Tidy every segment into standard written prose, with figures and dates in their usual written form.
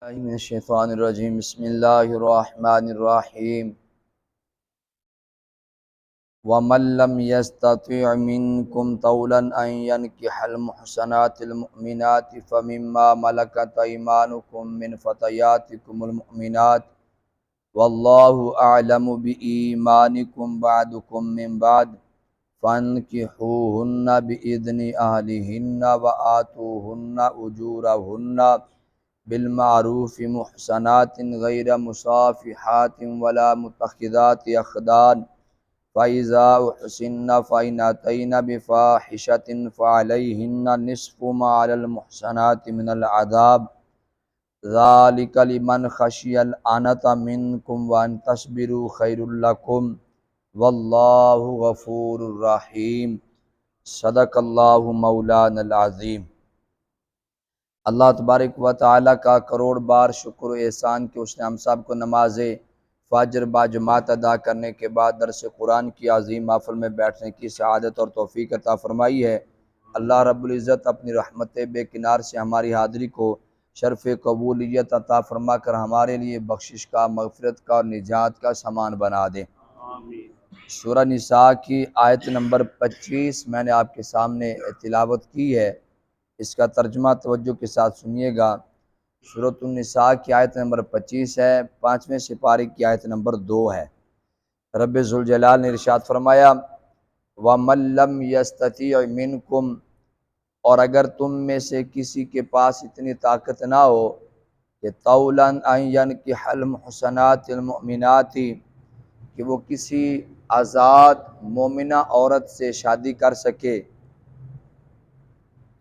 मिनश्शैतानिर्रजीम बिस्मिल्लाहिर्रहमानिर्रहीम वमन लम यस्तति' मिनकुम तौलन अन यनकिहल मुहसनातिल मुमिनाति फमिम्मा मलकत अयमानुकुम मिन फतयातिकुमुल मुमिनात वल्लाहु अअलमु बिईमानिकुम बअदुकुम मिन बअद फन्किहूहुन्ना बिइज़्नि अहलिहिन्ना व आतूहुन्ना उजूरहुन्ना बिलमारूफ़ि मुहसनातिन गैर मुसाफ़िहातिन वला मुत्तखिज़ाति अख़दान फ़इज़ा उहसिन्ना फ़इन अतैना बिफ़ाहिशतिन फ़अलैहिन्ना निस्फ़ु मा अलल मुहसनाति मिनल अज़ाब ज़ालिका लिमन ख़शियल अनता मिनकुम व अन तस्बिरु खैरुल लकुम वल्लाहु गफ़ूरुर रहीम। सदक़ल्लाहु मौलानल अज़ीम। अल्लाह तबारक व तआला का करोड़ बार शुक्र व एहसान कि उसने हम सब को नमाज फ़जर बाजमात अदा करने के बाद दरस कुरान की अज़ीम महफ़िल में बैठने की सआदत और तौफ़ीक अता फ़रमाई है। अल्लाह रब्बुल इज़्ज़त अपनी रहमत बेकिनार से हमारी हाज़िरी को शर्फ़ कबूलियत अता फ़रमा कर हमारे लिए बख्शिश का, मग़फ़िरत का और निजात का सामान बना दे। सूरह निसा की आयत नंबर 25 मैंने आपके सामने तिलावत की है। इसका तर्जुमा तवज्जो के साथ सुनिएगा। सूरह निसा की आयत नंबर 25 है, 5वें सिपारे की आयत नंबर 2 है। रब्बे ज़ुल जलाल ने इरशाद फरमाया वमन लम यस्तति' मिनकुम, और अगर तुम में से किसी के पास इतनी ताकत ना हो कि तौलन अन यनकिहल मुहसनातिल मुमिनाति, कि वो किसी आज़ाद मोमिना औरत से शादी कर सके,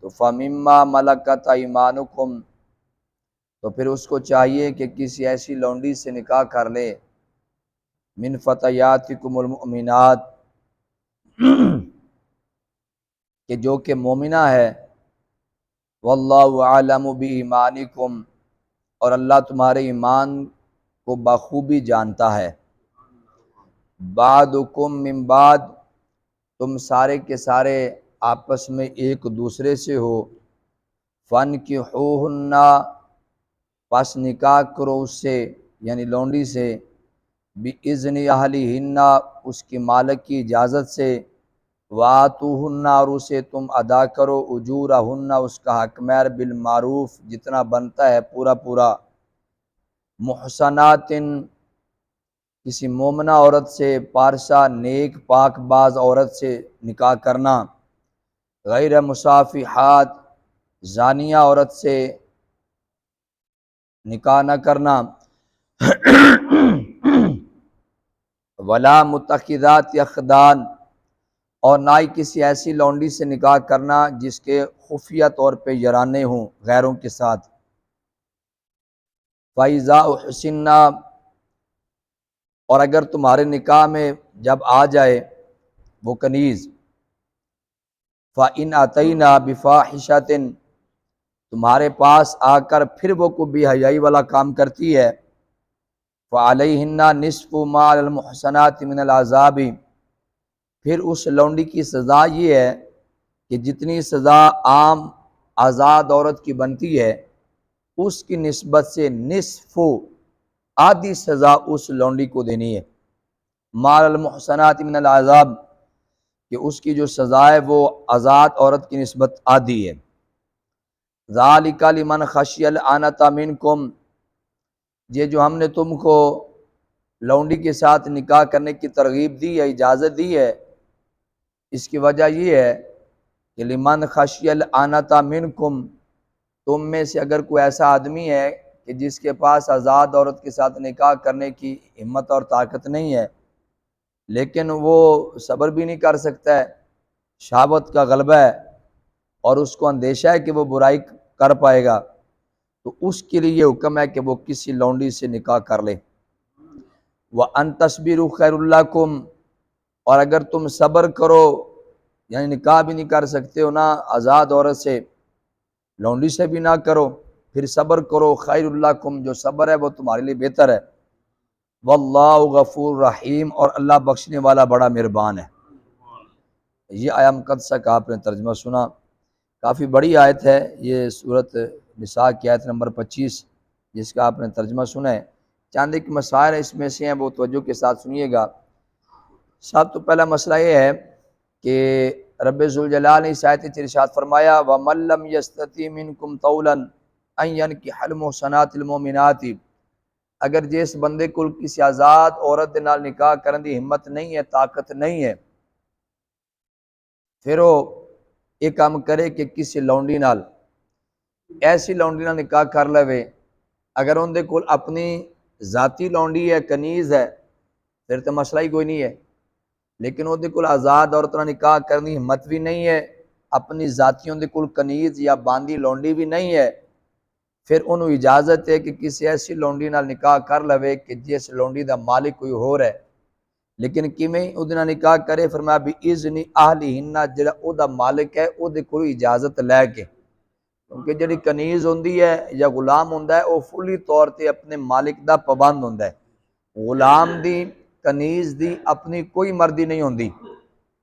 तो फ़मिम्मा मलकत अयमानुकुम, तो फिर उसको चाहिए कि किसी ऐसी लौंडी से निकाह कर ले, मिन फतयातिकुमुल मुमिनात, कि जो कि मोमिना है, वल्लाहु अअलमु बिईमानिकुम, और अल्लाह तुम्हारे ईमान को बखूबी जानता है। बादुकुम मिन बाद, तुम सारे के सारे आपस में एक दूसरे से हो। फन्किहूहुन्ना, पस निकाह करो उससे यानी लौंडी से, बिइज़्नि अहलिहिन्ना, उसकी मालिक की इजाज़त से, वातूहुन्ना, और उसे तुम अदा करो, उजूरहुन्ना, उसका हक महर, बिलमारूफ़, जितना बनता है पूरा पूरा। मुहसनातिन, किसी मोमना औरत से, पारसा नेक पाक बाज औरत से निकाह करना। गैर मुसाफ़िहात, जानिया औरत से निकाह न करना। वला मुत्तखिज़ाति अख़दान, और ना ही किसी ऐसी लौंडी से निकाह करना जिसके खुफिया तौर पे यराने हों गैरों के साथ। फ़इज़ा उहसिन्ना, और अगर तुम्हारे निकाह में जब आ जाए वो कनीज़, फ़इन अतैना बिफ़ाहिशतिन, तुम्हारे पास आकर फिर वो कोई बेहयाई वाला काम करती है, फ़अलैहिन्ना निस्फ़ु मा अलल मुहसनाति मिनल अज़ाबि, फिर उस लौंडी की सज़ा ये है कि जितनी सज़ा आम आज़ाद औरत की बनती है उसकी निस्बत से निस्फ़ु, आधी सज़ा उस लौंडी को देनी है। मा अलल मुहसनाति मिनल अज़ाब, कि उसकी जो सज़ा है वो आज़ाद औरत की निस्बत आधी है। ज़ालिका लिमन ख़शियल अनता मिनकुम, ये जो हमने तुमको लौंडी के साथ निकाह करने की तरगीब दी है, इजाज़त दी है, इसकी वजह ये है कि लिमन ख़शियल अनता मिनकुम, तुम में से अगर कोई ऐसा आदमी है कि जिसके पास आज़ाद औरत के साथ निकाह करने की हिम्मत और ताकत नहीं है, लेकिन वो सब्र भी नहीं कर सकता है, शहावत का गलबा है और उसको अंदेशा है कि वो बुराई कर पाएगा, तो उसके लिए ये हुक्म है कि वो किसी लौंडी से निकाह कर ले। व अन तस्बिरु खैरुल लकुम, और अगर तुम सब्र करो, यानी निकाह भी नहीं कर सकते हो ना आज़ाद औरत से, लौंडी से भी ना करो, फिर सब्र करो, खैरुल लकुम, जो सब्र है वो तुम्हारे लिए बेहतर है। वल्लाहु गफूर रहीम, और अल्लाह बख्शने वाला बड़ा मेहरबान है। ये आयम कदसा का आपने तर्जुमा सुना। काफ़ी बड़ी आयत है ये, सूरत निसा की आयत नंबर 25 जिसका आपने तर्जमा सुना है। चंद एक मसाइल इसमें से हैं, वो तवज्जो के साथ सुनिएगा। सब तो पहला मसला ये है कि रब्बे ज़ुल जलाल ने इस आयत में इरशाद फरमाया, व मल्लम यस्तती मिनकुम तौलन अन यनकिहल मुहसनातिल मोमिनाति, अगर जिस बंदे को किसी आज़ाद औरत दे नाल निकाह करने की हिम्मत नहीं है, ताकत नहीं है, फिर वो ये काम करे कि किसी लौंडी नाल, ऐसी लौंडी नाल निकाह कर लवे। अगर उनके कोल अपनी जाती लौंडी है, कनीज़ है, फिर तो मसला ही कोई नहीं है। लेकिन उहदे कोल आज़ाद औरत नाल निकाह करने की हिम्मत भी नहीं है, अपनी जातियों दे कोल कनीज़ या बांदी लौंडी भी नहीं है, फिर उन्होंने इजाज़त है कि किसी ऐसी लौंडी नाल निकाह कर लवे कि जिस लौंडी का मालिक कोई होर है। लेकिन किमें उहदे नाल निकाह करे, फरमाया भी इज़नी आहलिहिन्ना, जिहड़ा उहदा मालिक है उहदे कोल इजाज़त लैके। क्योंकि जिहड़ी कनीज़ होंदी है या गुलाम होंदा है, वो फुली तौर पर अपने मालिक का पाबंद होंदा है। गुलाम दी, कनीज़ दी अपनी कोई मर्जी नहीं होंदी।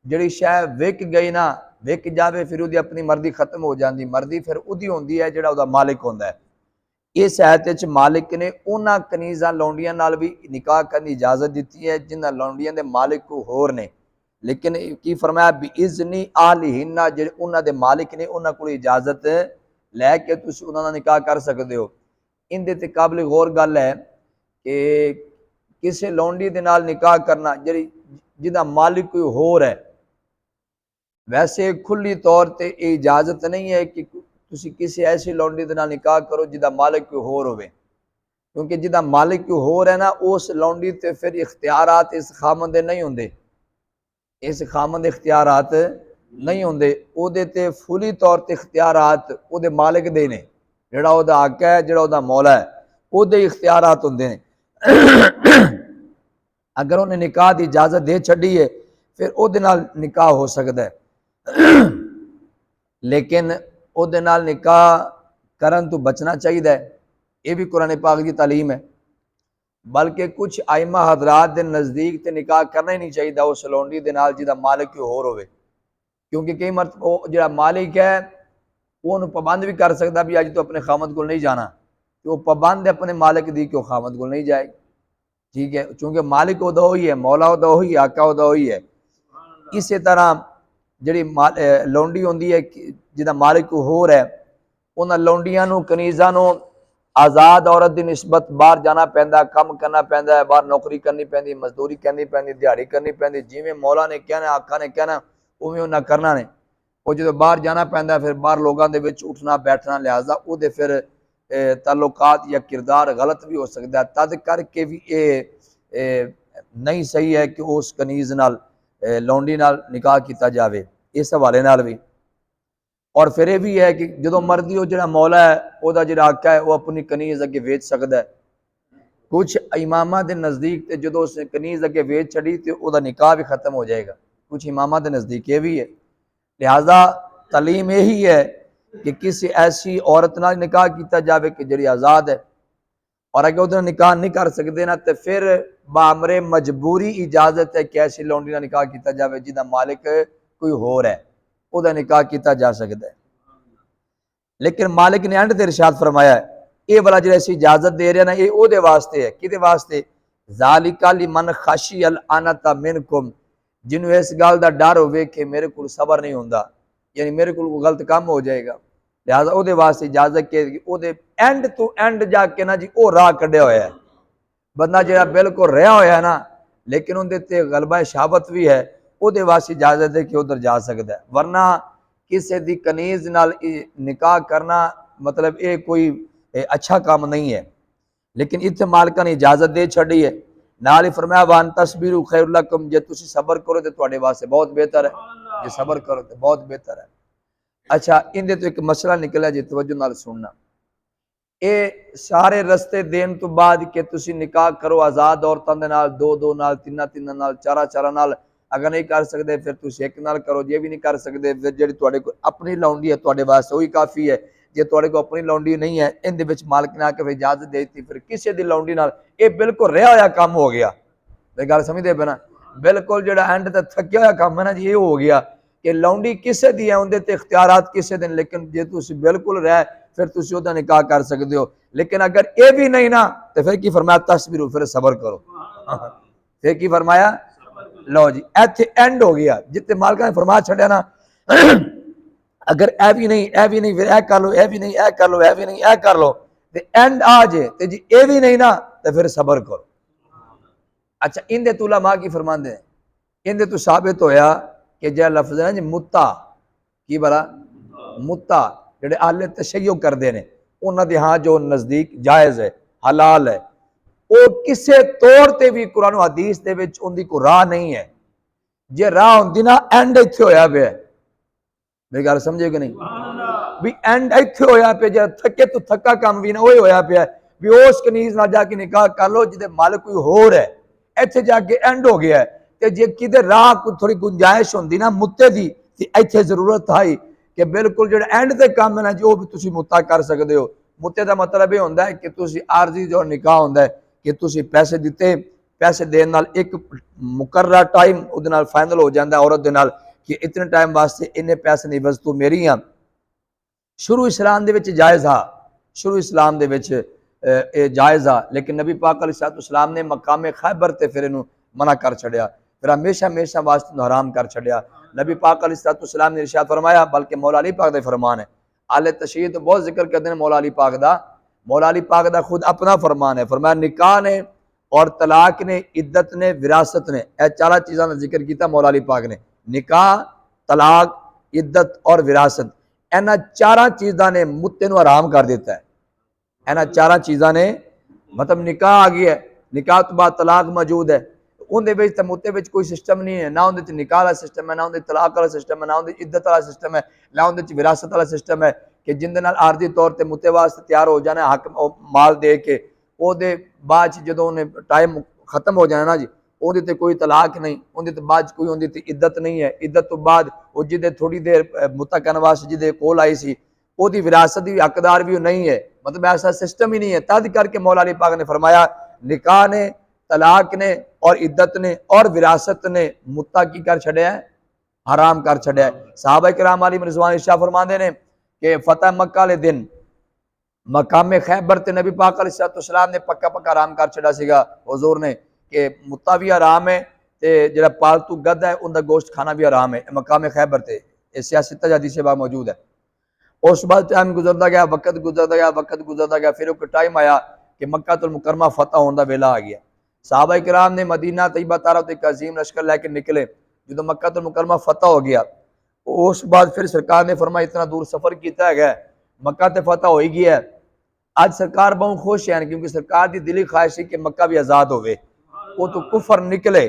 जिहड़ी शै विक गई ना, विक जावे, फिर उहदी अपनी मर्जी खत्म हो जाती। मर्जी फिर उहदी होंदी है जिहड़ा उहदा मालिक होंदा है। इस आयत विच मालिक ने उन्हां कनीज़ां लौंडियां नाल भी निकाह करने की इजाज़त दी है जिन्हां लौंडियां दे मालिक को होर ने। लेकिन की फरमाया भी इज़नी आहलिहिन्ना, जिहड़े उन्हां दे मालिक ने उन्हां कोल इजाज़त लैके तुसीं उन्हां नाल निकाह कर सकदे हो। इहदे ते काबिल गौर गल है कि किसी लौंडी दे नाल निकाह करना जिहड़ी जिहदा मालिक कोई होर है, वैसे खुली तौर पर इजाज़त नहीं है कि तुसी किसी ऐसी लौंडी दे नाल निकाह करो जिहदा मालिक कोई होर होवे। क्योंकि जिहदा मालिक कोई होर है ना, उस लौंडी ते फिर इख्तियारात इस खामन दे नहीं होंदे, इस खामन दे इख्तियारात नहीं होंदे। उहदे ते फुली तौर पर इख्तियारात उहदे मालिक दे ने, जिहड़ा उहदा हक है, जिहड़ा उहदा मौला है, उहदे इख्तियारात होंदे ने। अगर उन्हें निकाह की इजाज़त दे छड़ी है, फिर उहदे नाल निकाह हो सकता है। लेकिन उहदे नाल निकाह करन तो बचना चाहिए, ये भी कुरान पाक की तालीम है। बल्कि कुछ आइमा हजरात के नज़दीक तो निकाह करना ही नहीं चाहिए उस लौंडी दे नाल जिहदा मालिक कोई होर होवे। क्योंकि कई मरत वो जिहड़ा मालिक है वो उन्हें पाबंद भी कर सकता भी अज तो अपने खामद को नहीं जाना, तो वो पाबंद है अपने मालिक दी कि खामद को नहीं जाए। ठीक है, चूँकि मालिक उहदा ही है, मौला उहदा ही, आका उहदा ही है। इस तरह जिहड़ी लौंडी होंदी है जिहदा मालिक कोई होर है, उन्हां लौंडियां नूं, कनीज़ां नूं आज़ाद औरत की निस्बत बाहर जाना पैंदा, काम करना पैंदा है, बाहर नौकरी करनी पैंदी, मजदूरी करनी पैंदी, दिहाड़ी करनी पैंदी। जिवें मौला ने कहना, आका ने कहना, उवें उन्हां करना ने। वो जो बाहर जाना पैंदा, फिर बाहर लोगों के विच उठना बैठना, लिहाजा उहदे फिर ताल्लुकात या किरदार गलत भी हो सकता है। तद करके भी ये नहीं सही है कि उस कनीज़ नाल लौंडी नाल निकाह किया जाए, इस हवाले नाल भी। और फिर यह भी है कि जो मर्जी हो, जो मौला है वह जो आका है वो अपनी कनीज़ अगे वेच सकता है। कुछ इमामा के नज़दीक तो जो उसने कनीज़ अगे वेच छड़ी तो वह निकाह भी खत्म हो जाएगा। कुछ इमामा के नज़दीक ये भी है। लिहाजा तालीम यही है कि किसी ऐसी औरत नाल निकाह किया जाए कि जिहड़ी आज़ाद है, और अगर उहदे नाल निकाह नहीं कर सकते ना, तो फिर बामरे मजबूरी इजाज़त है कि ऐसी लौंडी नाल निकाह किया जाए जिहदा मालिक कोई होर है, उहदा निकाह किया जा सकता है। लेकिन मालिक ने एंड ते इरशाद फरमाया है, ये वाला जो ऐसी इजाज़त दे रहे ना, ये उहदे वास्ते है। किहदे वास्ते? ज़ालिका लिमन खशियल अनता मिनकुम, जिन्होंने इस गल का डर होवे कि मेरे को सबर नहीं होंदा, यानी मेरे को गलत काम हो जाएगा। लिहाजा उहदे वास्ते इजाज़त के उहदे एंड टू एंड जाके ना जी वो राह कढ़िया होया है। बंदा जिहड़ा बिल्कुल रहा होया ना, लेकिन उहदे ते गलबा शहावत भी है, उहदे वास्ते इजाज़त है कि उधर जा सकता है। वरना किसी दी कनीज़ नाल निकाह करना मतलब ये कोई अच्छा काम नहीं है। लेकिन इत्थे मालिका ने इजाज़त दे छड़ी है। नाल ही फरमाया वान तस्बीरु खैरुल लकुम, जे तुसी सबर करो तो तुहाडे वास्ते बहुत बेहतर है, जे सबर करो तो बहुत बेहतर है। अच्छा, इहदे तो एक मसला निकलिया जी, तवज्जो नाल सुनना। ये सारे रस्ते देने तो बाद कि तुसी निकाह करो आज़ाद औरतों के नाल, दो दो नाल, तीन तीन नाल, चारा चारा नाल, अगर नहीं कर सकते फिर तुसी एक नाल करो। जे भी नहीं कर सकते फिर जिहड़ी तुहाडे कोल अपनी लौंडी है तुहाडे वास्ते वही काफ़ी है। जे तुहाडे कोल अपनी लौंडी नहीं है, इहदे विच मालिक ने आके इजाज़त दे दी, फिर किसी दी लौंडी नाल ये बिल्कुल रहा होया काम हो गया। मेरी गल समझदे पे ना? बिल्कुल जिहड़ा एंड ते थक्या होया काम है ना जी, ये हो गया कि लौंडी किसे दी है, उहदे ते इख्तियारात किसे दे। लेकिन जे तुसी बिल्कुल रह फिर तुसी ओहदा निकाह कर सकते हो। लेकिन अगर ये भी नहीं ना तो फिर की फरमाया तस्बिरू, फिर सबर करो। फिर की फरमाया, लो जी इत्थे एंड हो गया जिते मालिका ने फरमा छड़िया ना अगर ए भी नहीं, ए भी नहीं, फिर ए कर लो, ए भी नहीं, ए कर लो, ए भी नहीं, ए कर लो, ते एंड आ जाए ते जी ए भी नहीं ना तो फिर सबर करो। अच्छा इंदे तुला मां की फरमाते हैं, इंदे तो साबित होया कि जो लफ्ज है ना जी मुत्ता की बला मुत्ता जेडे आले तशय्यो करते हैं उन्होंने दे हाँ जो नजदीक जायज़ है, हलाल है, वो किसी तौर पर भी कुरान हदीस दे विच उनकी कोई राह नहीं है। जे राह होंदी ना एंड इत्थे होया पिया, मेरी गल समझे कि नहीं भी एंड इत्थे होया पिया, जो थके तो थका काम भी ना वही होया पिया भी उस कनीज नाल जाके निकाह कर लो जिदे मालिक कोई होर है, इत्थे जाके एंड हो गया है। ते जे किते राह कोई थोड़ी गुंजाइश होंदी ना मुत्ते दी ते इत्थे जरूरत आई कि बिल्कुल जो एंड ते काम है ना जी वो भी तुसी मुत्ता कर सकते हो। मुत्ते का मतलब यह होंदा है कि तुसी आरजी जो निकाह होंदा है कि तुसी पैसे दिते, पैसे देने नाल एक मुकर्रर टाइम उहदे नाल फाइनल हो जाता है औरत दे नाल कि इतने टाइम वास्ते इन्ने पैसे नहीं बस तू मेरी हाँ। शुरू इस्लाम दे विच जायज़ हा, शुरू इस्लाम दे विच जायज़ हा, लेकिन नबी पाक अलैहिस्सलाम ने मकाम खैबर ते फिर इनू मना कर छड़िया, फिर हमेशा हमेशा वास्ते हराम कर छड़िया। नबी पाक अलैहिस्सलाम ने इरशाद फरमाया, बल्कि मौला अली पाक दा फरमान है, आले तशय्युह तो बहुत जिक्र करते हैं मौला अली पाक दा, मौला अली पाक दा खुद अपना फरमान है, फरमाया निकाह ने और तलाक ने, इद्दत ने, विरासत ने, यह चार चीज़ों का जिक्र किया मौला अली पाक ने। निकाह, तलाक, इद्दत और विरासत, इन्हां चार चीज़ों ने मुत्ते नूं हराम कर दिता है। इन्हां चार चीज़ों ने मतलब निकाह आ गया है, निकाह तो बाद तलाक मौजूद है, उनके विच ते मुत्ते विच कोई सिस्टम नहीं है, ना उनके निकाह वाला सिस्टम है, ना उनके तलाक वाला सिस्टम है, ना उनकी इद्दत वाला सिस्टम है, ना उनके विरासत वाला सिस्टम है कि जिंदे नाल आरजी तौर पर मुत्ते वास्ते तैयार हो जाना हक माल दे के ਉਹਦੇ बाद जो उन्हें टाइम खत्म हो जाना जी ਉਹਦੇ ਤੇ कोई तलाक नहीं, ਉਹਦੇ ਤੇ बाद कोई ਉਹਦੇ ਤੇ इद्दत नहीं है, इद्दत तो बाद वो जिदे थोड़ी देर मुत्ता करने वास्ते जिदे कोल आई सी ਉਹਦੀ विरासत भी हकदार भी नहीं है, मतलब ऐसा सिस्टम ही नहीं है। तद करके मौला अली पाक ने फरमाया निकाह ने, तलाक ने और इद्दत ने और विरासत ने मुत्ता की कर छड़िया है, हराम कर छड़िया है। सहाबा किराम अलैहिम रिज़वान इरशाद फरमाते हैं कि फतह मक्का वाले दिन मकाम खैबर ते नबी पाक अलैहिस्सलाम ने पक्का पक्का हराम कर छड़ा सीगा हुजूर ने कि मुत्ता भी हराम है ते जेड़ा पालतू गधा है उनका गोश्त खाना भी हराम है। मकाम खैबर ते सियासत हदीस से मौजूद है। उस बाद टाइम गुजरता गया, वक्त गुजरता गया, वक्त गुजरता गया, फिर एक टाइम आया कि मक्कातुल मुकर्रमा फतह होने का वेला आ गया। सहाबा किराम ने मदीना तैयबा तारा तो एक अजीम लश्कर लैके निकले। जो मक्कातुल मुकर्रमा फतह हो गया उस बाद फिर सरकार ने फरमाया इतना दूर सफर किया है, मक्का तो फतह हो ही गया है, आज सरकार बहुत खुश है क्योंकि सरकार की दिली ख्वाहिश है कि मक्का भी आज़ाद होवे, वो तो कुफर निकले,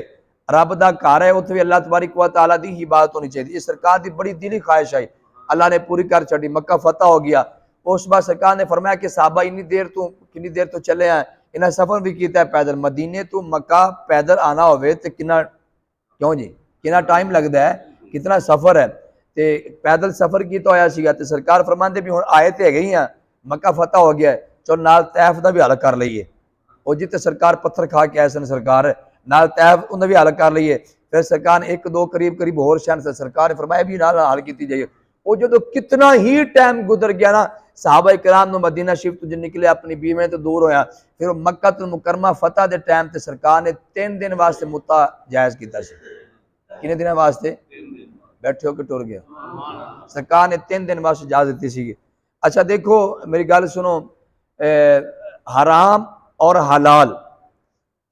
रब दा घर है उत्थे भी अल्लाह तबारक व तआला दी इबादत होनी चाहिए। ये सरकार की बड़ी दिली ख्वाहिश है, अल्लाह ने पूरी कर छड़ी, मक्का फतह हो गया। उस बाद सरकार ने फरमाया कि साहबा कितनी देर तो चले हैं, इन्हें सफर भी किया है पैदल, मदीने तो मक्का पैदल आना होवे तो कितना क्यों जी कितना टाइम लगता है, कितना सफर है, तो पैदल सफर किया होया सीगा ते सरकार फरमाते भी हुण आए तो है ही हैं, मक्का फतह हो गया है, चलो नाल तैफ का भी हल कर लीए। और जिते सरकार पत्थर खा के आए सन सरकार नाल तैफ उन्हें भी हल कर लीए। फिर सरकार ने एक दो करीब करीब होर शहर से सरकार ने फरमाया भी नाल हल की जाइए। वो जो कितना ही टाइम गुजर गया ना, सहाबा किराम नो मदीना शरीफ तो निकले अपनी बीमे तो दूर होया, फिर मक्कातुल मुकर्रमा फतह के टाइम ते सरकार ने 3 दिन वास्ते मुत्ता जायज़ किया। कितने दिन वास्ते बैठे होकर टुर गया, सरकार ने 3 दिन वास्ते इजाजत दी सी। अच्छा देखो मेरी गल सुनो, हराम और हलाल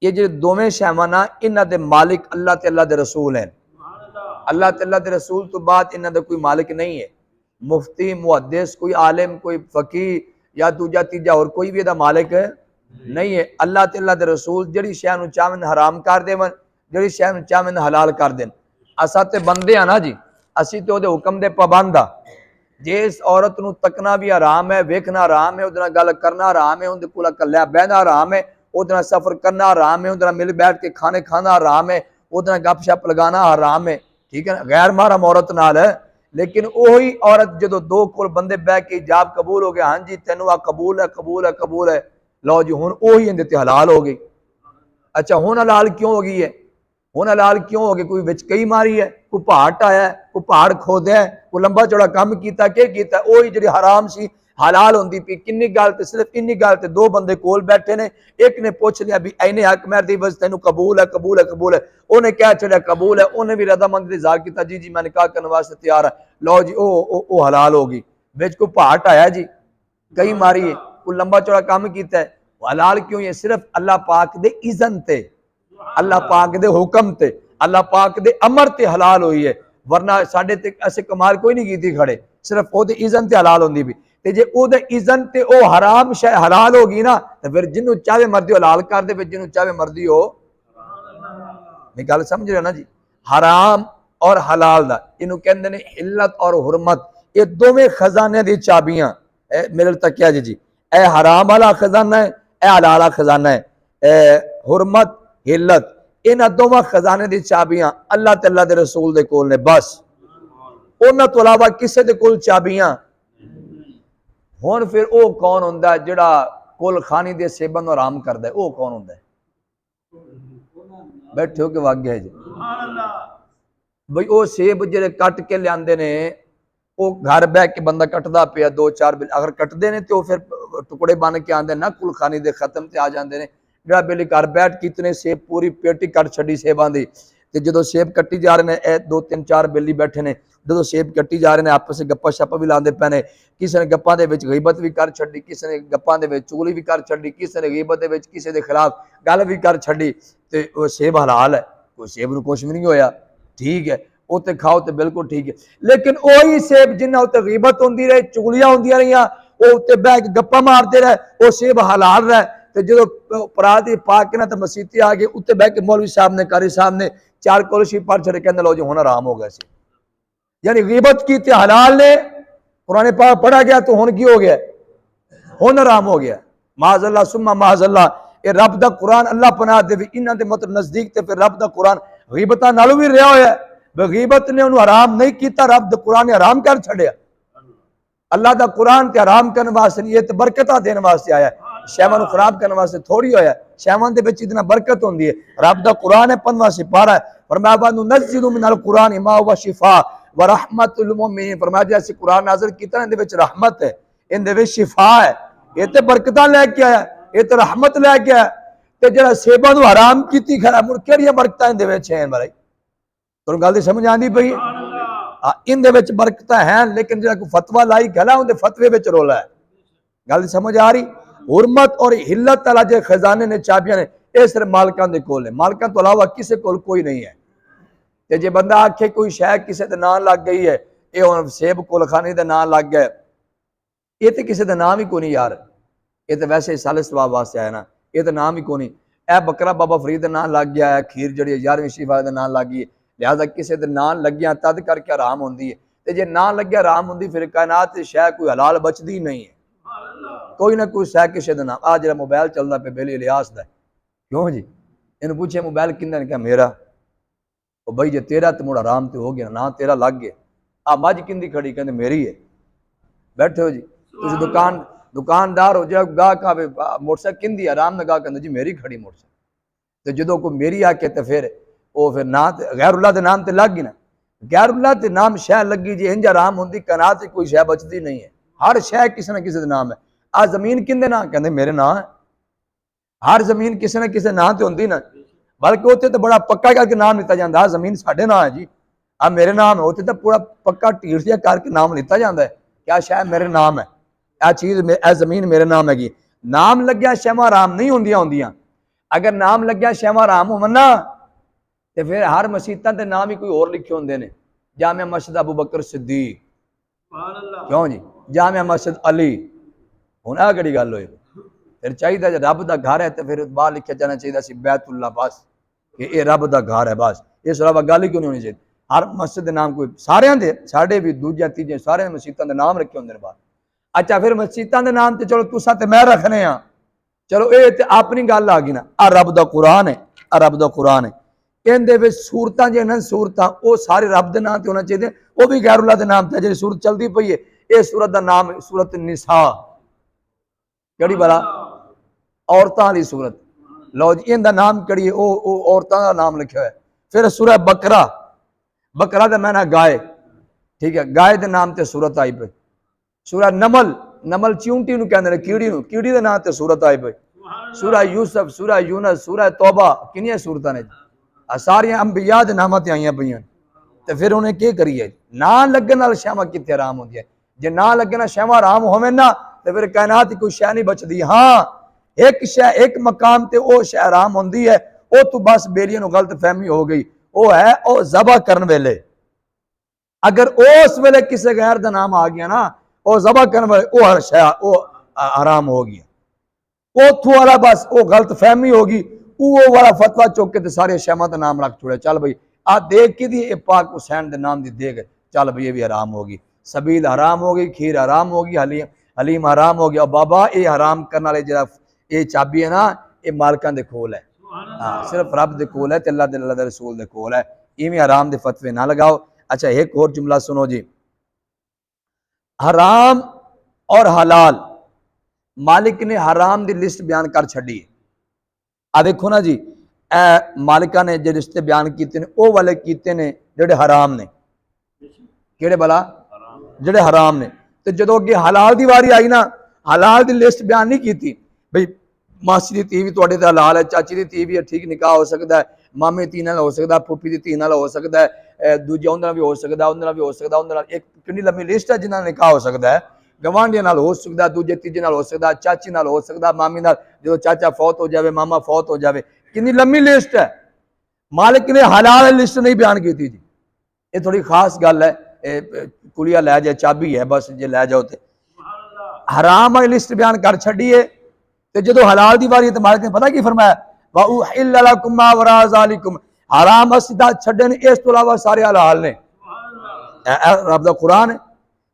ये जो दोवें शैवां ना इन्हां दे मालिक अल्लाह ते अल्लाह दे रसूल हैं। अल्लाह ते अल्लाह दे रसूल तो बाद इन्हां दा कोई मालिक नहीं है। मुफ्ती मुहद्दिस कोई आलिम कोई फकीह या दूजा तीजा और कोई भी इहदा मालिक नहीं है। अल्लाह ते अल्लाह दे रसूल जिहड़ी शै नूं चाहन हराम कर देवन, जिहड़ी शै नूं चाहन हलाल कर देन। असां ते बंदे आ ना जी, असीं ते उहदे हुक्म दे पाबंद आ। जिस औरत नूं तकना भी हराम है, वेखना हराम है, उहदे नाल गल करना हराम है, उहदे कोल कल्ला बहना हराम है, उहदे नाल सफर करना हराम है, उहदे नाल मिल बैठ के खाने खाना हराम है, उहदे नाल गपशप लगाना हराम है, ठीक है ना, गैर महरम औरत नाल है। लेकिन वही औरत जो दो कोल बंदे बह के इजाब कबूल हो गया, हाँ जी तेनों आ कबूल है कबूल है कबूल है, लो जी हुण वही इहदे ते हलाल हो गई। अच्छा हुण हलाल क्यों हो गई है, हुण हलाल क्यों हो गई, कोई विच कई मारी है, कोई पहाड़ टाया है, कोई पहाड़ खोदा है, कोई लंबा चौड़ा काम किया, क्या किया, वही जी हराम सी हलाल होंदी पी किन्नी गल ते सिर्फ इन्नी गल ते दो बंदे कोल बैठे ने, एक ने पूछ लिया भी इन्ने हक मैं दी बस तेनू कबूल है कबूल है कबूल है, उन्हें क्या छड़िया कबूल है, उन्हें भी रजामंदी इज़हार किया जी जी मैं निकाह करने वास्ते तैयार है, लो जी ओ हलाल होगी। बिच को भाट आया जी, कई मारी है, कोई लंबा चौड़ा काम किया है, हलाल क्यों है? सिर्फ अल्लाह पाक दे इज़न ते, अल्लाह पाक दे हुक्म ते, अल्लाह पाक दे अमर ते हलाल हुई है, वरना साडे ते ऐसे कमाल कोई नहीं की खड़े, सिर्फ ओदे इज़न ते हलाल होंदी भी। ते जे ओदे इज़न ते ओ हराम शै हलाल होगी ना, तो फिर जिन्हों चाहे मर्जी हलाल कर दे, जिन्हों चाहे मर्जी हो, मैं गल समझ रहे हो ना जी। हराम और हलाल दा इन्हों कहंदे ने हिल्लत और हुरमत, ये दोवें खजाने दी चाबियां मेरे तक क्या जी, ए हराम वाला खजाना है, ए हलाल वाला खजाना है, हुरमत हिल्लत इन्हां दोवां खजाने दी चाबियां अल्लाह ते अल्लाह दे रसूल दे कोल ने, बस उन्हां तो अलावा किसी दे कोल चाबियां। हुण फिर ओ कौन हुंदा जिहड़ा कुल खानी दे सेबन नूं हराम करदा है? ओ कौन हुंदा है? बैठे हो के वाग गया जी बई ओ सेब जिहड़े कट के लिआंदे ने, वो घर बह के बंदा कटदा पिया दो चार बिल अगर कटदे ने तो फिर टुकड़े बन के आंदे ना, कुल खानी दे खत्म ते आ जांदे ने। जिहड़ा बेली घर बैठ कितने सेब पूरी पेटी कट छड़ी सेबां दी, ते जदों सेब कट्टी जा रहे ने, दो तीन चार बेली बैठे ने, जदों सेब कट्टी जा रहे ने आपस में गप्पा शप्पा भी लांदे पे ने, किसी ने गप्पां दे विच गीबत भी कर छड्डी, किसी ने गप्पां दे विच चुगली भी कर छड्डी, किसी ने गीबत दे विच किसी दे खिलाफ गल भी कर छड्डी, ते वो सेब हलाल है, कोई सेब नूं कुछ भी नहीं होया, ठीक है, उत्ते खाओ तो बिल्कुल ठीक है। लेकिन वही सेब जिन्हां उत्ते गीबत होंदी रही, चुगलियां होंदियां रहियां, वो उत्ते बह के गप्पा मारते रहे, वो सेब हलाल रहे, तो जो परात पा के ना तो मसीती आ गए, उत्ते बह के मौलवी साहब ने कारी साहब ने चार कोलशी पढ़ छड़े, कहने लो जी हुण हराम हो गया सी, यानी गीबत की ते हलाल ने, कुरान पाक पढ़ा गया तो हुण की हो गया, हुण हराम हो गया। माज़अल्लाह सुम्मा माज़अल्लाह, ये रब दा कुरान अल्लाह पनाह देवे इन्हां दे मतलब नजदीक, ते फिर रब दा कुरान गीबतां नालों भी रहा होया, गीबत ने उन्होंने हराम नहीं किया, रब दा कुरान ने हराम कर छड़िया। अल्लाह दा कुरान ते हराम करने वास्ते नहीं, ये तो बरकतां देने वास्ते आया, शैवां नूं खराब करने वास्ते थोड़ी होया, शैवां दे विच इतना बरकत होंदी है। रब दा कुरान है 15वां सिपारा है, फरमाया वा नुनज़्ज़िलु मिनल कुरान मा हुवा शिफा व रहमतुल मुमिनीन, फरमाया जैसे कुरान नाज़िल कीता इहदे विच रहमत है, इहदे विच शिफा है, ये तो बरकतां लेके आया, ये तो रहमत लेके आया, ते जिहड़ा सेबां नूं हराम कीती खरा मुड़ किहड़ियां बरकतां इहदे विच हैं? भाई तुहानूं गल दी समझ आंदी पई? इहदे विच बरकतां हैं, लेकिन जिहड़ा कोई फतवा लाई गला उहदे फतवे विच रोला है। गल समझ आ रही? हुरमत और हिल्लत वाला जो खजाने ने चाबियां ने, ये सिर्फ मालकां दे कोल है, मालकां तो अलावा किसी कोल कोई नहीं है। ते जे बंदा आखे कोई शै किसी दे नाम लग गई है, ये हुण सेब कुलखानी दे नाम लग गया, ये तो किसी का नाम ही को नहीं यार, ये तो वैसे साले सवाब वास्ते आया ना, ये तो नाम ही को नहीं। ए बकरा बाबा फरीद नाम लग गया है, खीर जी 11वीं शिफा नाम लग गई, लिहाजा किसी के नाम लगिया तद करके हराम होंगी है, तो जे ना लग्या हराम होंगी फिर कायनात शै कोई हलाल बचती नहीं है, कोई ना कोई शै किसी का नाम। आ जो मोबाइल चलता पे बेली इलियास का, क्यों जी इन पूछे मोबाइल किन्ना ने, क्या मेरा, वो बई जे तेरा तो मुड़ा हराम तो हो गया ना, तेरा लग गया। आ मझ किंदी खड़ी, कहते मेरी है। बैठे हो जी तुम दुकानदार हो, जो गाहक आवे मोटरसाइकिल किंदी आराम ना, गाहक कहते जी मेरी खड़ी मोटरसाइकिल, तो जो कोई मेरी आके तो फिर वो फिर ना गैरुल्लाह के नाम तो लग गई ना, गैरुल्लाह के नाम शह लगी जी इंज आराम होंगी, कायनात कोई शह बचती नहीं है, हर शह किसी न किसी का नाम है। आ जमीन किंदे नाम, कहते मेरे नाम है, हर जमीन किसी न किसी नाम तो होंगी ना, बल्कि उत्थे तो बड़ा पक्का करके नाम लिता जाता है, जमीन साढ़े नाम है जी, आ मेरे नाम है, उत्थे तो पूरा पक्का ढीर जिहा करके नाम लिता जाता है, क्या शह मेरे नाम है, आ चीज़ ए जमीन मेरे नाम हैगी। नाम लग्या शैवां हराम नहीं होंदियां, अगर नाम लग्या शैवां हराम होवन ना, तो फिर हर मसीतां ते नाम ही कोई होर लिखे होंदे ने, जामिया मस्जिद अबू बकर सिद्दीक, क्यों जी जामिया मस्जिद अली, हुण आ केड़ी गल होई? फिर चाहिए जो रब का घर है तो फिर बाहर लिखा जाना चाहिए बैतुल्ला, बस कि ये रब का घर है, बस इस अलावा गल ही क्यों नहीं होनी चाहिए। हर मस्जिद के नाम कोई सारे दे साढ़े भी दूजे तीजे सारे मसीतां के नाम रखे होंगे बाहर। अच्छा फिर मसीतां के नाम तो चलो तुसा ते मैं रखने हाँ, चलो ये तो अपनी गल आ गई ना, आ रब का कुरान है, आ रब का कुरान है, इहदे सूरतां जो ना सूरतां वो सारे रब के नाम से होना चाहिए, वो भी गैरुल्लाह के नाम से जी सूरत चलती पई है, ये सूरत का नाम सूरत निसा, कड़ी बड़ा औरतां वाली सूरत, लो जी इनका नाम कड़ी है, औरतां का नाम लिखा है। फिर सूरह बकरा, बकरा का मैना गाय, ठीक है, गाय के नाम से सूरत आई पे। सूरह नमल नमल चिऊंटी नूं कहंदे ने, कीड़ी नूं, कीड़ी दे नाम ते सूरत आई पई। सूरा यूसुफ, सूरा यूनस, सूरा तौबा, किन्नियां सूरतां ने सारियां अंबिया दे नामां ते आईयां पईयां। ते फिर उन्हें की करिए, ना लगन नाल शैवां कित्थे हराम होंदियां। जे ना लगे ना शैवां हराम होवे ना ते फिर कायनात की कोई शै नहीं बचदी। हाँ, एक शै, एक मकाम ते ओ शै हराम होंदी है, ओ तू बस बेलियां नूं गलत फहमी हो गई, ओ है ओ ज़बह करन वेले। अगर उस वेले किसी गैर का नाम आ गया ना, ओ ज़बह करन वेले ओ हर शै ओ हराम हो गया। उथों वाला बस वो गलत फहमी होगी, वो वाला फतवा चुक के सारे शैवां का नाम रख छोड़े। चल भाई आ देख के दी पाक हुसैन के नाम की देख, चल भाई ये भी हराम होगी। सबील हराम हो गई, खीर हराम होगी, हलीम हलीम हराम हो गया। बाबा ये हराम करने वाले जरा ये चाबी है ना, ये मालकां दे कोल है। हाँ, सिर्फ रब दे कोल है ते अल्लाह दे रसूल दे कोल है। इवें हराम दे फतवे ना लगाओ। अच्छा, एक और जुमला सुनो जी, हराम और हलाल मालिक ने हराम की लिस्ट बयान कर छड़ी। आ देखो ना जी, मालिका ने जो रिश्ते बयान किए ने वो वाले किए ने जेडे हराम ने। केड़े भला? जेडे हराम ने। तो जो अगे हलाल की वारी आई ना, हलाल की लिस्ट बयान नहीं की भाई मासी की धी भी तुहाडे ते हलाल है, चाची की धी भी है, ठीक निकाह हो सकता है, मामे धी नाल हो सकता है, फूफी की धी नाल हो सकता है, दूजे उहदे नाल भी हो सकता है, उहदे नाल भी हो सकता है, उहदे नाल एक कितनी लंबी लिस्ट है जिन्हां निकाह हो सकता है। गवांढियां नाल हो सकता है, दूजे तीजे नाल हो सकता है, चाची नाल हो सकता है, मामी नाल, जो चाचा फौत हो जाए, मामा फौत हो जाए, कितनी लंबी लिस्ट है। मालिक ने हलाल लिस्ट नहीं बयान की थी जी। ये थोड़ी खास गल है, कुड़िया लै जाए चाबी है बस, जे लै जाओ तो हराम वाली लिस्ट बयान कर छड़िए। तो जो हलाल की बारी है तो मालिक ने पता की फरमाया, हराम असीदा छड्डन, इस तो इलावा सारे हलाल ने। रब दा कुरान है,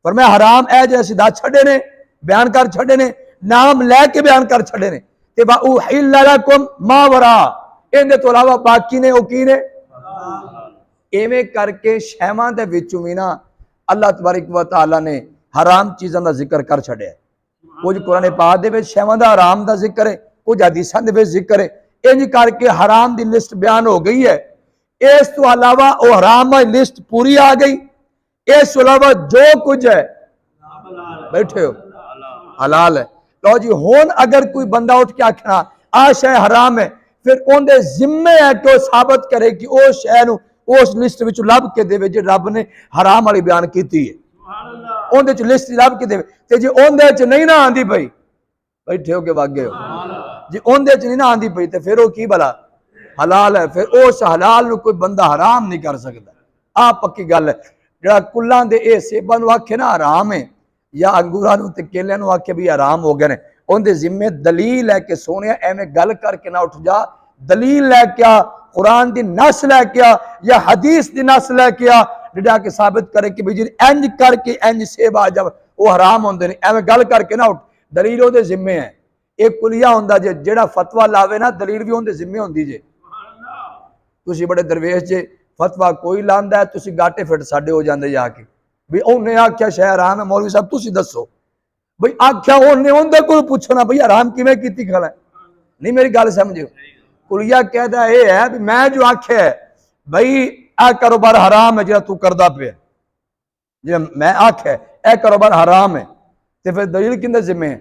फरमाया हराम ए जे असीदा छड्डे ने, बयान कर छड्डे ने, नाम लैके बयान कर छड्डे ने। ते वाउहिल्लकुम मा वरा, इहदे तो इलावा बाकी ने, वो की ने। इवें करके शैवां दे विचों भी ना अल्लाह तबारक व तआला ने हराम चीज़ों का जिक्र कर छड़िया। कुछ कुरान पाक दे विच शैवां दा हराम का जिक्र है, कुछ हदीसां दे विच जिक्र है। इंज करके हराम की लिस्ट बयान हो गई है। इस तो अलावा वो हराम की लिस्ट पूरी आ गई। इस तो अलावा जो कुछ है बैठे हो हलाल है। लो जी, हुण अगर कोई बंदा उठ के आखना आ शै हराम है, फिर उनके जिम्मे है कि वो साबित करे कि उस शै नूं उस लिस्ट विच लभ के देवे जो रब ने हराम वाली बयान की है, उहदे च लिस्ट लभ के देवे। ते जे उहदे च नहीं ना आंदी पई, बैठे हो के वागे हो, जे उहदे च नहीं ना आंदी पई ते फिर वो की भला हलाल है। फिर उस हलाल नूं कोई बंदा हराम नहीं कर सकता। आ पक्की गल है। जिहड़ा कुल्लां दे ए सेबां नूं आखे ना हराम है, या अंगूरां नूं ते केलियां नूं आखे भी हराम हो गए ने, उहदे जिम्मे दलील है कि सोने एवें गल करके ना उठ जा, दलील लैके आ, कुरान की नस लैके आ या हदीस की नस लैके आ, जिहड़ा के साबित करे कि भाई जी इंज करके इंज सेब आ जावे वो हराम होंदे ने। एवें गल करके ना उठ, दलील उहदे जिम्मे है। एक कुलिया हुंदा जे जिहड़ा फतवा लावे ना, दलील भी उहदे जिम्मे हुंदी जे। तुसीं बड़े दरवेश जे, फतवा कोई लांदा है, तुसीं गाटे फिट साडे हो जांदे जाके भी उन्हें आख्या शै हराम है, मौलवी साहब तुसीं दसो भाई आख्या उन्हें उहदे कोल पुछना भाई हराम किवें कीती खड़ा है। नहीं मेरी गल समझो, कुलिया कहता है भी मैं जो आख्या है भाई ए कारोबार हराम है जो तू करदा पिया, जो मैं आख्या ए कारोबार हराम है, तो फिर दलील किंदे जिम्मे है?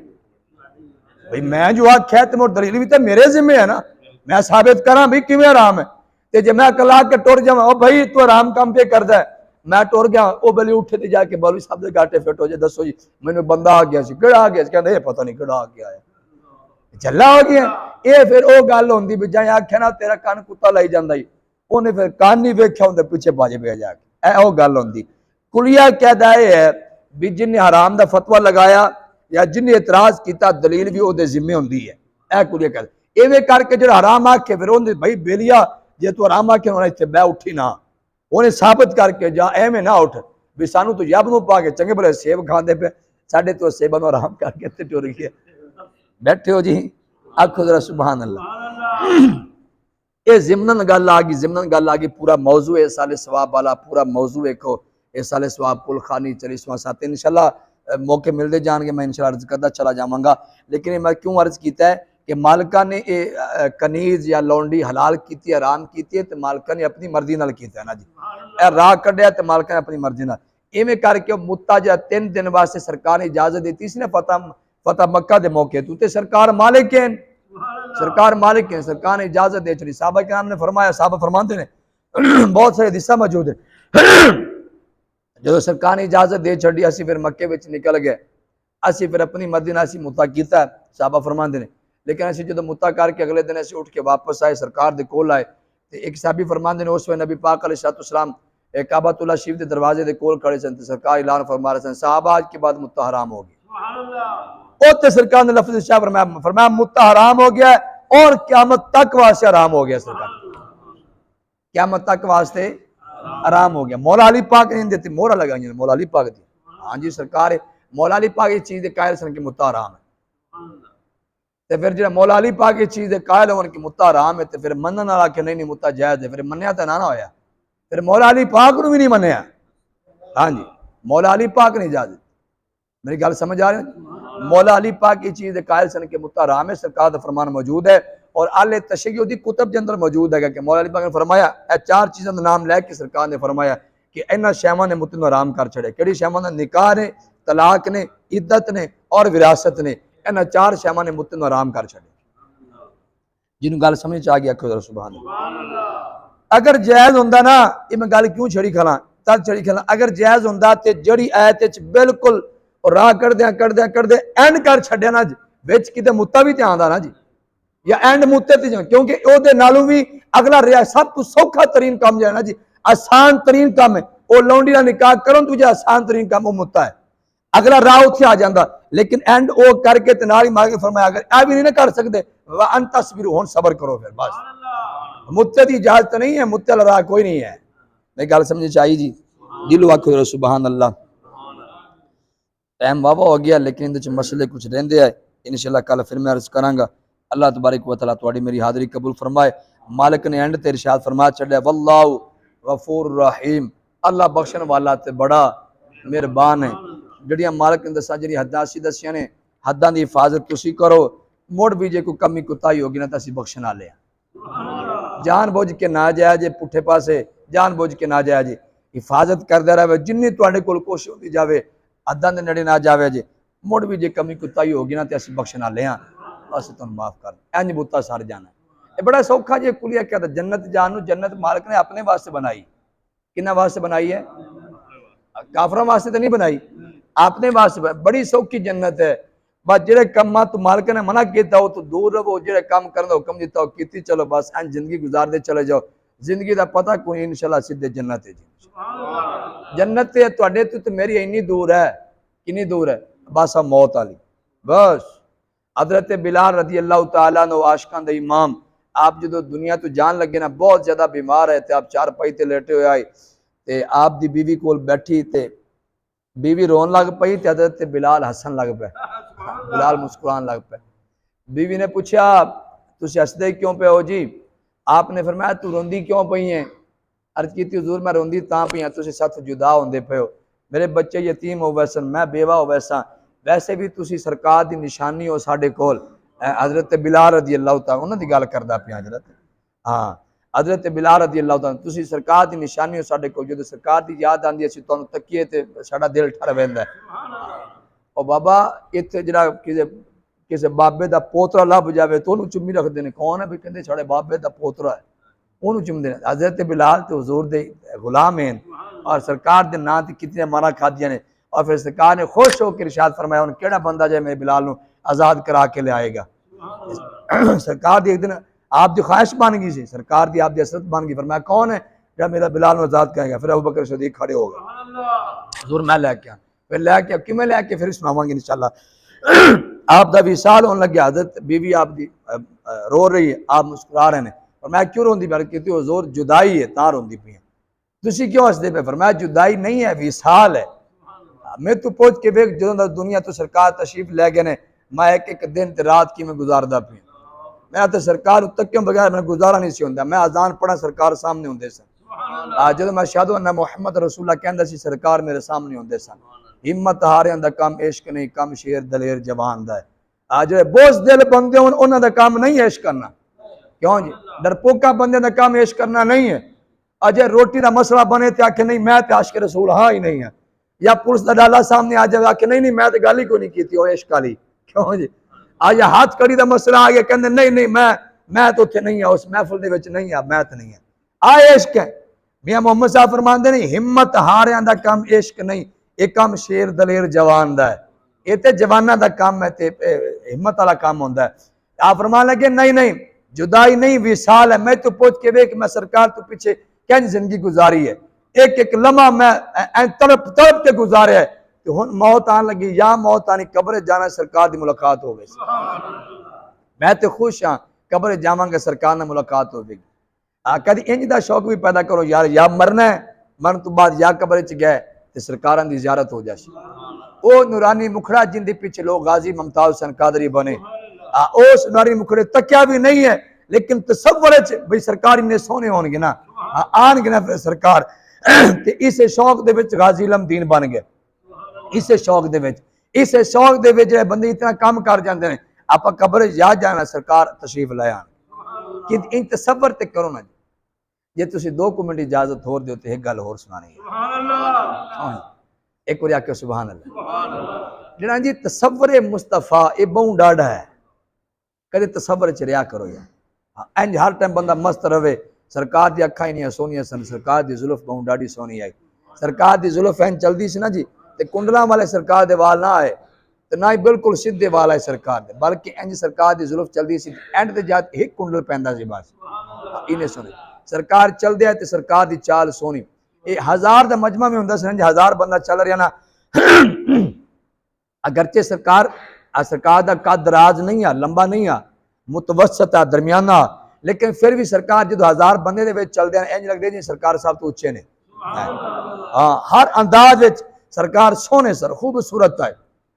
भाई मैं जो आख्या तो मोर दलील भी तो मेरे जिम्मे है ना, मैं साबित करा भाई किवें हराम है। तो जे मैं कला के टुर जावां ओ भाई तू हराम काम पे करदा है, मैं टुर गया वो बेली उठे ते जाके मौलवी साहब दे गाटे फिट हो जाए, दसो जी मैनू बंदा आ गया सी, केड़ा आ गया सी? कहंदे पता नहीं केड़ा आ गया है, झल्ला हो गया। ये फिर वो गल होंदी भी जाए आख्या ना तेरा कान कुत्ता लाई जांदा ही, उन्हें फिर कान नहीं वेख्या उहदे पीछे भज पिया जाके, ए वो गल होंदी। कुलिया कहदा है भी जिन्हें हराम का फतवा लगाया या जिन्हें इतराज किया दलील भी उहदे जिम्मे होंदी है। ए कुलिया कहदा इवें करके जो हराम आखे फिर उहदे भाई बेलिया जे तू हराम आखे होना इत्थे बै उठी ना, उन्हें साबित करके जा एवें ना उठ भी सानू तो यब नूं पा के चंगे भले सेब खांदे पे, साडे तो सेबां नूं हराम करके ते टुर गए। बैठे हो जी, आखो जरा सुभान अल्लाह। ये जिमनन गल आ गई, जिमनन गल आ गई। पूरा मौजू है साले सवाब वाला, पूरा मौजू देखो ये साले सवाब कुल खानी 40वां साथ इंशाल्लाह मौके मिलते जाएंगे, मैं इंशाल्लाह अर्ज करता चला जावांगा। लेकिन मैं क्यों अर्ज किया है कि मालका ने ये कनीज या लौंडी हलाल की हराम की, तो मालका ने अपनी मर्जी नाल कीता है ना जी, राह कढ़िया तो मालका ने अपनी मर्जी नाल। इवें करके मुत्ता जो 3 दिन वास्ते सरकार ने इजाजत दी सी ना फतह मक्का के मौके तो सरकार मालिक है, सरकार मालिक है, सरकार ने इजाजत दे चली। साहबा के नाम ने फरमाया, साहबा फरमाते ने बहुत सारे हिस्सा मौजूद है, जो सरकार ने इजाजत दे छी असी फिर मक्के में निकल गए, असी फिर अपनी मदीना असी मुत्ता किया। साहबा फरमाते ने लेकिन असी जो मुत्ता करके अगले दिन असी उठ के वापस आए, सरकार के कोल आए तो एक साहबी फरमाते ने उस वे नबी पाक अलैहिस्सलाम काबातुल्लाह शरीफ के दरवाजे के कोल खड़े सन, सरकार ऐलान फरमा रहे सन साहबा आज के बाद मुत्ता हराम हो गया। और सरकार ने लफ्ज़ शाह फरमाया मुत्ता हराम हो गया और क़यामत तक वास्ते हराम हो गया। सरकार क़यामत तक वास्ते हराम हो गया। मौला अली पाक ने देती मोहरा लगाई, मौला अली पाक दी, हाँ जी सरकार मौला अली पाक इस चीज़ के कायल सन कि मुत्ता हराम है। तो फिर जो मौला अली पाक इस चीज़ के कायल होने की मुत्ता हराम है तो फिर मनने वाला कि नहीं मुत्ता जायज़ है, फिर मन्निया तो ना होया, फिर मौला अली पाक को भी नहीं मन्निया। हाँ जी मौला अली पाक नहीं इजाजत, मेरी गल समझ आ रही है। मौला अली पाक की चीज़ कायल सन के मुत्ता हराम है, सरकार का फरमान मौजूद है और आले तशय्युअ दी कुतब के अंदर मौजूद है कि मौला अली पाक ने फरमाया 4 चीज़ों का नाम लैके सरकार ने फरमाया कि इन्होंने शैवां ने मुत्ते नूं हराम कर छड़े। किहड़ी शैवां ने? निकाह ने, तलाक ने, इद्दत ने और विरासत ने। इन्होंने 4 शैवां ने मुत्ते नूं हराम कर छड़े। जिन्होंने गल समझ आ गया आखो सुभान अल्लाह। अगर जायज़ होंदा ना ये मैं गल क्यों छड़ी खला तद छड़ी खला, अगर जायज़ होंदा ते जड़ी आयत बिल्कुल राह कटदे एंड कर छड्या ना विच किते मुत्ता भी ते आंदा ना जी, या एंड मुत्ते ते जां, क्योंकि ओदे नालों भी अगला रिया सब कुछ सौखा तरीन काम जो है ना जी, आसान तरीन काम है वो लौंडी का निकाह करो तुझे आसान तरीन काम वो मुत्ता है, अगला राह उत्थे आ जाता। लेकिन एंड वो करके ते नाल ही मार के फरमाया अगर यह भी नहीं ना कर सकते अंतस्बिरू हुण सबर करो, फिर बस मुत्ते की इजाजत नहीं है, मुत्ते वाला राह कोई नहीं है। मेरी गल समझ चाहिए जी, दिलो आखो सुभान अल्लाह। टाइम वावा हो गया लेकिन इहदे मसले कुछ रहिंदे है, इंशाअल्लाह कल फिर मैं अर्ज करांगा। अल्लाह तबारक व तआला तुहाडी मेरी हाज़री कबूल फरमाए। मालिक ने एंड ते इरशाद फरमा छड्या वल्लाहु गफूर रहीम, अल्लाह बख्शण वाला ते बड़ा मेहरबान है। जड़ियां मालिक ने दसा जी हद्दां असीं दसियां ने, हद्दां दी हिफाजत तुसीं करो, मुड़ भी जे कोई कमी कुताही होगी ना तो असीं बख्शण वाले हां। जान बुझ के ना जाया जे पुठे पासे, जान बुझ के ना जाया जे, हिफाजत करदे रहे जिन्नी तुहाडे कोल कोशिश होंदी जावे, हद्दां दे नेड़े ना जावे जे, मुड़ भी जे कमी कुताही होगी ना तो असीं बख्शण वाले हां, असीं तुहानूं माफ कर इंज बुत्ता सर जाना। ये बड़ा सौखा जी कुलिया क्या था, जन्नत जान नूं जन्नत मालिक ने अपने वास्ते बनाई। किन्ना वास्ते बनाई है? काफरां वास्ते तो नहीं बनाई, अपने वास्ते। बड़ी सौखी जन्नत है, बस जेड़े कम्मां तू मालिक ने मना किया हो तो दूर रहो, जेड़े काम करने हुक्म दिता हो कीती चलो, बस इंज जिंदगी गुजारते चले जाओ। जिंदगी का पता कोई इंशाअल्लाह सीधे जन्नत है जी। जन्नत है तुहाडे तो मेरी इन्नी दूर है, कितनी दूर है? बस आ मौत वाली बस। हजरत बिलाल रज़ी अल्लाह तआला अन्हु आशिकां दे इमाम, आप जो दुनिया तो जान लगे ना बहुत ज्यादा बीमार है, आप चारपाई ते लेटे हुए आए ते आप दी बीवी कोल बैठी ते बीवी रोन लग पई ते हजरत बिलाल हसन लग पे, बिलाल मुस्कुरान लग पे। बीवी ने पूछा तुसीं हसदे क्यों पे हो जी? आपने फरमाया तू रोंदी क्यों पई है? अर्ज की हुजूर मैं रोंदी तां पई हां तुसीं साथों जुदा होंदे पे हो, मेरे बच्चे यतीम हो वैसन, मैं बेवा हो वैसा, वैसे भी तुसी सरकार की निशानी हो साडे कोल। हजरत बिलाल रज़ी अल्लाह तआला उन्हां दी गल करदा पिया हजरत, हाँ हजरत बिलाल रज़ी अल्लाह तआला तुसी सरकार की निशानी हो साडे कोल, जो सरकार की याद आंदी असीं तुहानूं तकीए ते साडा दिल ठर वैंदा है। ओ बाबा इत्थे जिहड़ा किसी बाबे का पोतरा लभ जाए तो उन्होंने चुम्मी रखते हैं, कौन है भी कहते साडे बाबे का पोतरा है, उन्होंने चुमते हैं। हजरत बिलाल तो हुजूर दे गुलाम हैं और सरकार के नाम से कितनी मारा खादियां ने, और फिर सरकार ने खुश होकर इरशाद फरमाया उन्हें केड़ा बंदा जाए मेरे बिलाल को आज़ाद करा के ले आएगा। सरकार की एक दिन आप की ख्वाहिश बन गई सी, सरकार की आप की हसरत बन गई। फरमाया कौन है जब मेरा बिलाल आज़ाद करेगा? फिर अबू बकर सिद्दीक खड़े हो गए, हुजूर मैं लैके आ, फिर लैके किमें लैके फिर सुनावांगे इंशाअल्लाह। आप दा विसाल होने लगे, हजरत बीवी आप दी रो रही है, आप मुस्कुरा रहे हैं। और मैं क्यों रोंदी पई? क्योंकि हुजूर जुदाई है तां रोंदी पई है। तुसी क्यों हसदे पे? फरमाया जुदाई नहीं है विसाल है। मैं तू पूछ के वेख जो दुनिया तो सरकार तशरीफ लै गए ने, मैं एक एक दिन रात की मैं गुजारदा पिया, मैं तो सरकार तक्यों बगैर मैं गुजारा नहीं सी होंदा। मैं अजान पढ़ा सरकार सामने होंदे सन, जो मैं अशहदु अन्ना मुहम्मद रसूलुल्लाह कहंदा सी सरकार मेरे सामने होंदे सन। हिम्मत हारियां दा काम इश्क नहीं, कम शेर दलेर जवान दा है। जो बोझ दिल बंदे होन उन्हां दा काम नहीं है इश्क करना, क्यों जी? डरपोका बंदे दा काम इश्क करना नहीं है। अजय रोटी का मसला बने तो आखे नहीं मैं तो आशिक रसूल हाँ ही नहीं है, या पुलिस का डाला सामने आ जाएगा कि नहीं नहीं मैं तो गल ही को नहीं की थी, इश्क वाली क्यों जी। आज हाथ कड़ी का मसला आ गया, कहते नहीं नहीं मैं तो उत्थे नहीं आ, उस महफिल दे विच नहीं आ, मैं तो नहीं आ। आ इश्क है। मियां मोहम्मद साहब फरमाते नहीं, हिम्मत हारियां दा काम इश्क नहीं, ये काम शेर दलेर जवान दा है, ये तो जवाना दा काम है, ते हिम्मत वाला काम होंदा है। आप फरमान लगे नहीं नहीं जुदाई नहीं विसाल है। मैं तो पूछ के वे कि मैं सरकार तो पीछे क्या जिंदगी गुजारी है, एक एक लम्हा मैं तड़प तड़प के गुजारे है, तो हुण मौत आन लगी, या मौत आनी कब्र जाना, सरकार की मुलाकात हो गई। मैं तो खुश हाँ, कब्र जावांगे सरकार नाल मुलाकात हो गई। कभी इंज का शौक भी पैदा करो यार, या मरना है, मरन तो बाद या कब्र च गए तो सरकारां दी ज़ियारत हो जाए। वो नूरानी मुखड़ा जिंदे पीछे लोग गाजी मुमताज हुसैन कादरी बने, उस नूरानी मुखड़े तकिया भी नहीं है, लेकिन तसव्वुर भाई सरकार इन्ने सोहने होणगे ना, आणगे ना फिर सरकार, ते इस शौक दे विच गाजी इल्म-दीन बन गए। इस शौक दे विच, इस शौक दे विच बंदे इतना काम कर जाते हैं, आप कब्र याद जाना सरकार तशरीफ ले आन कि इन तसव्वुर ते करो ना। जे तुसी 2 मिनट इजाजत होर दिओ ते एक गल होर सुनानी है। सुभान अल्लाह, एक बार आके सुभान अल्लाह। जिहड़ा जी तसव्वुर मुस्तफा ये बहु डाढ़ा है, कदे तसव्वुर च रिया करो यार। इंज हर टाइम बंदा मस्त रवे, सरकार दी अखां इन्नियां सोहनियां सन, सरकार दी जुल्फ बहु डाढ़ी सोहनी आई, सरकार दी जुल्फ इंज चलदी सी ना जी, ते कुंडलां वाले सरकार दे वाल ना आए, ते ना ही बिल्कुल सीधे वाल आए सरकार दे, बल्कि इंज सरकार दी जुल्फ चलदी सी, एंड ते जात एक कुंडल पैंदा सी बस, इन्ने सोहने सरकार चलदे है, ते सरकार दी चाल सोहनी। ये 1000 दा मजमा में हुंदा सी, 1000 बंदा चल रहा ना, अगरचे सरकार दा कद राज नहीं आ, लंबा नहीं आ, मुतवसत आ, दरमियाना, लेकिन फिर भी सरकार जो 1000 बंदे दे विच चलदे हैं, इंज लगदे जी सरकार साहब तो उच्चे ने। हाँ, हर अंदाज विच सरकार सोहने सर खूबसूरत है।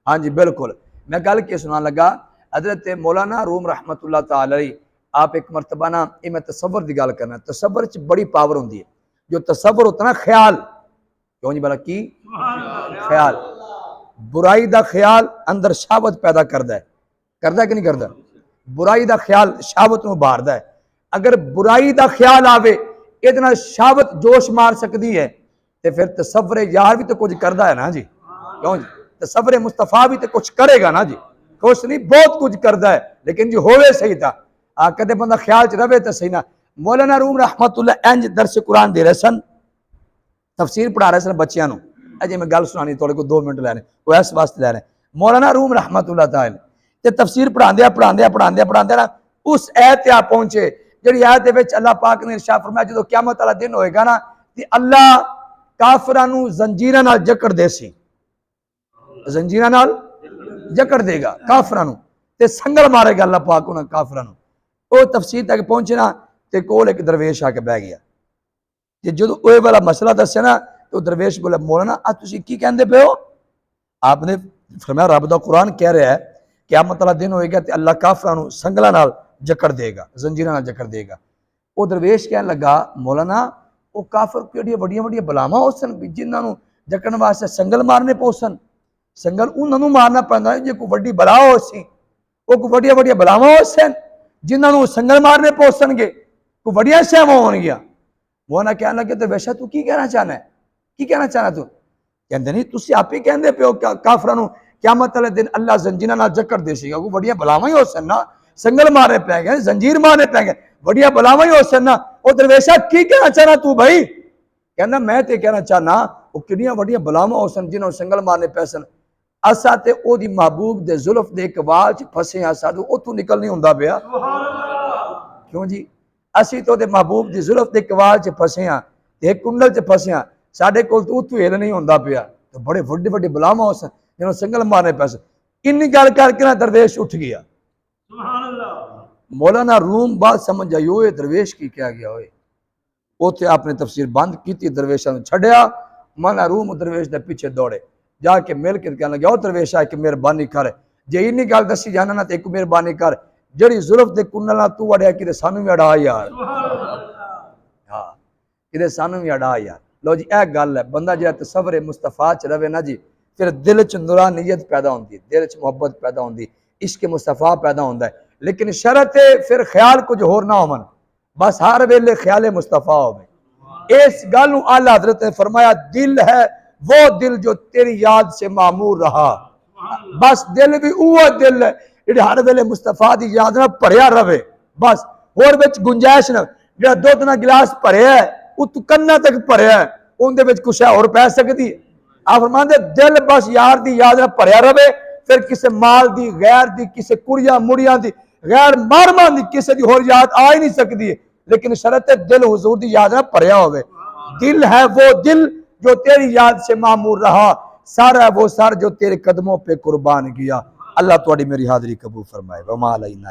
हाँ जी बिल्कुल। मैं गल के सुना लगा, हजरत मौलाना रूम रहमतुल्लाह तआला अलैह, आप एक मरतबा ना, ये मैं तसव्वुर की गल करना, तसव्वुर च बड़ी पावर होंदी है। जो तसव्वुर होता ना ख्याल, क्यों जी भला की ख्याल, बुराई का ख्याल अंदर शहावत पैदा करता है कि नहीं करता? बुराई का ख्याल शहावत में बारदा है। अगर बुराई का ख्याल आवे, इतना शहावत जोश मार सकती है, तो फिर तसव्वुर यार भी तो कुछ करता है ना जी, क्यों जी? तसव्वुर मुस्तफा भी तो कुछ करेगा ना जी, कुछ नहीं बहुत कुछ करता है, लेकिन जी होवे सही था, कदे बंदा ख्याल च रवे तो सही ना। मौलाना रूम रहमतुल्लाह इंज दरस कुरान दे रहे सन, तफसीर पढ़ा रहे सन बच्चों को। अजे मैं गल सुनानी थोड़े को 2 मिनट लैने, वो इस वास्ते लैने। मौलाना रूम रहमतुल्लाह तआला ते तफसीर पढ़ांदे ना उस आयत आ पहुंचे, जिहड़ी आयत दे विच अल्लाह पाक ने इरशाद फरमाया, जो क़यामत वाला दिन होएगा ना, ते अल्लाह काफिरां नूं जंजीरां नाल जकड़ देसी, जंजीरां नाल जकड़ देगा काफिरां नूं, ते संगल मारेगा अल्लाह पाक उन्हां काफिरां नूं। वो तफसीर तक पहुंचे ना, ते कोल एक दरवेश आके बह गया, ते जो ओए वाला मसला दस्या ना, तो दरवेश बोला, मौलाना आ तुसीं की कहंदे पे हो? आपने फरमाया रब दा कुरान कह रहा है क़यामत वाला दिन होएगा तो अल्लाह काफिरां नूं संगलां नाल जकड़ देगा, जंजीरां नाल जकड़ देगा। वो दरवेश कहन लगा, मौलाना वो काफिर किहड़ियां वड्डियां वड्डियां बलावां हो सन जिन्हां नूं जकड़न वास्ते संगल मारने पौसन, संगल उन्हां नूं मारना पैंदा जे कोई वड्डी बला हो सी, वो कोई वड्डियां वड्डियां बलावां हो सन जिन्हां नूं संगल मारने पौसणगे, कोई वड्डियां शैवां होणगियां। मौलाना कहन लगे, दरवेशा तू की कहना चाहना है, की कहना चाहना तू? कहते नहीं तुसीं आप ही कहंदे पे हो काफिरां नूं क़यामत वाले दिन अल्लाह जंजीरां नाल जकड़ देसीगा, कोई वड्डियां बलावां ही हो सन ना, संगल मारने पै गए, जंजीर मारने पै गए, वड्डियां बलावां ही हो सन ना। ओ दरवेशा की कहना चाहना तू भाई? कहना मैं ते कहना चाहना वो किहड़ियां वड्डियां बलावां हो सन जिन्हां नूं संगल मारने पै सन, असा ते ओदी महबूब दे जुल्फ दे एक वाल च फसे आ, साडू ओथों निकल नहीं हुंदा पिया। क्यों जी? असी तो महबूब की जुल्फ के कवाल च फसे हाँ, एक कुंडल च फसे हाँ, साढ़े को उतों हिल नहीं होंदा पिया, तो बड़े वड्डे वड्डे बलावां हो सन जिन्होंने संगल मारने पैसे। इन्नी गल करके ना दरवेश उठ गया। मौलाना रूम बात समझ आई, ओए दरवेश की क्या गया होए, उथे आपने तफसीर बंद की, दरवेशा छड़िया, मौलाना रूम दरवेश के पीछे दौड़े, जाके मिल के कहने लगे, ओ दरवेशा एक मेहरबानी कर, जे इन्नी गल दसी जाना ना तो एक मेहरबानी कर, जड़ी जुल्फ के कुंडल नाल तू अड़िया कि सानू भी अड़ा यार, हाँ कि सानू भी अड़ा यार। लो जी यह गल है, बंदा जो तसव्वुर मुस्तफा च रवे ना जी, फिर दिल च नूरानियत पैदा होती है, दिल च मुहब्बत पैदा होती, इश्क मुस्तफा पैदा होता है। लेकिन शरत है फिर ख्याल कुछ होर ना होवन, बस हर वेले ख्याल मुस्तफा हो। इस गल आला हजरत ने फरमाया, दिल है वो दिल जो तेरी याद से मामूर रहा। बस दिल भी वो दिल है जो हर वेले मुस्तफा की याद ना भरिया रवे। बस होर विच गुंजाइश ना जो दुध ना गिलास भरिया है वो तू कन्ना तक भरिया है उनदे विच कुछ और पै सकती है। आप फरमांदे दिल बस यार दी याद ना भरिया रवे, फिर किसी माल दी, गैर दी, किसी कुड़िया मुड़िया दी, गैर मारमा दी, किसी दी होर याद आ ही नहीं सकती है, लेकिन शरत है दिल हुजूर दी याद ना भरिया होवे। दिल है वो दिल जो तेरी याद से मामूर रहा, सारा वो सर जो तेरे कदमों पे कुर्बान किया। अल्लाह तुहाडी मेरी हाज़री कबूल फरमाए। वमा अलैना।